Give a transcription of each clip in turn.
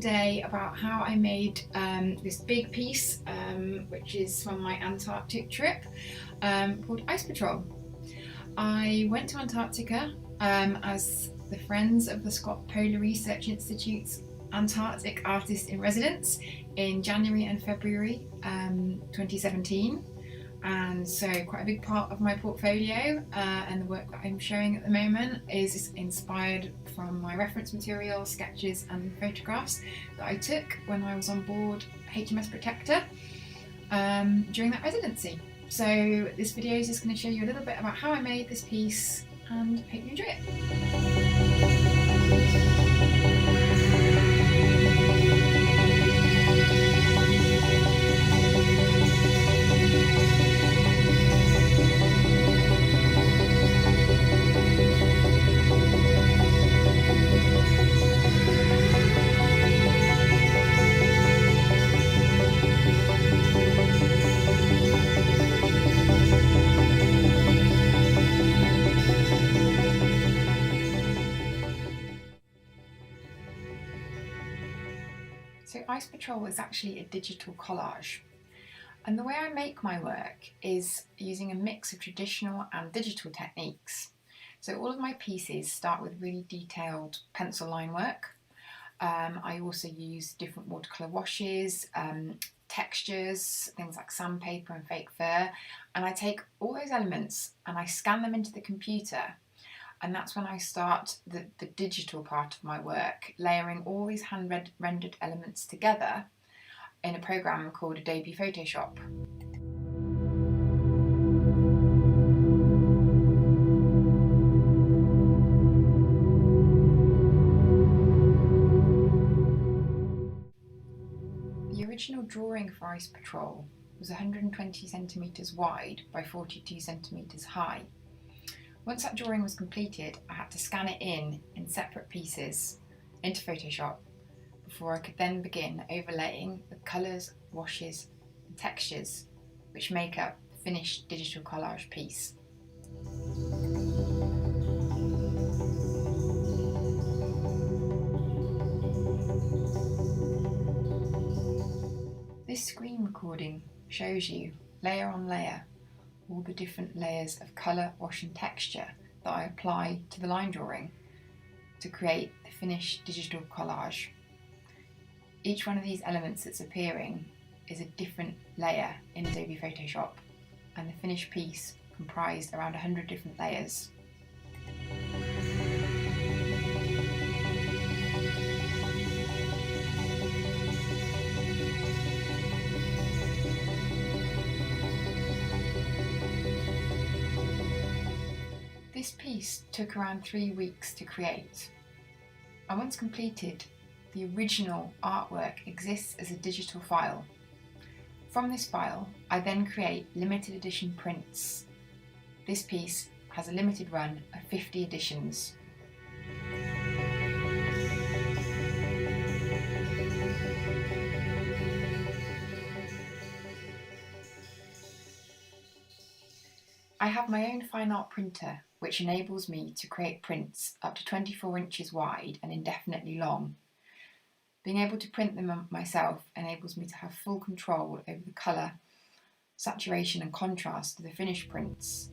today about how I made this big piece, which is from my Antarctic trip, called Ice Patrol. I went to Antarctica as the Friends of the Scott Polar Research Institute's Antarctic Artist in Residence in January and February 2017. And so quite a big part of my portfolio and the work that I'm showing at the moment is inspired from my reference material, sketches and photographs that I took when I was on board HMS Protector during that residency. So this video is just going to show you a little bit about how I made this piece and hope you enjoy it. So Ice Patrol is actually a digital collage, and the way I make my work is using a mix of traditional and digital techniques. So all of my pieces start with really detailed pencil line work. I also use different watercolour washes, textures, things like sandpaper and fake fur, and I take all those elements and I scan them into the computer. And that's when I start the digital part of my work, layering all these hand-rendered elements together in a program called Adobe Photoshop. The original drawing for Ice Patrol was 120 centimetres wide by 42 centimetres high. Once that drawing was completed, I had to scan it in separate pieces into Photoshop before I could then begin overlaying the colours, washes and textures which make up the finished digital collage piece. This screen recording shows you, layer on layer, all the different layers of colour, wash and texture that I apply to the line drawing to create the finished digital collage. Each one of these elements that's appearing is a different layer in Adobe Photoshop, and the finished piece comprised around 100 different layers. This piece took around 3 weeks to create, and once completed, the original artwork exists as a digital file. From this file, I then create limited edition prints. This piece has a limited run of 50 editions. I have my own fine art printer, which enables me to create prints up to 24 inches wide and indefinitely long. Being able to print them myself enables me to have full control over the colour, saturation and contrast of the finished prints.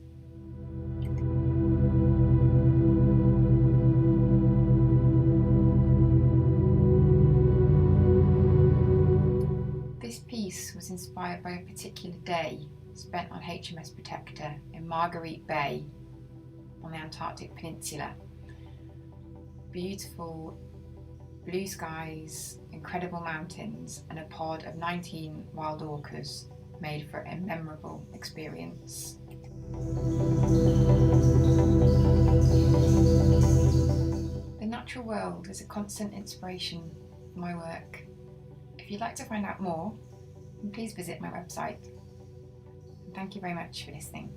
This piece was inspired by a particular day spent on HMS Protector in Marguerite Bay on the Antarctic Peninsula. Beautiful blue skies, incredible mountains and a pod of 19 wild orcas made for a memorable experience. The natural world is a constant inspiration for my work. If you'd like to find out more, then please visit my website. Thank you very much for listening.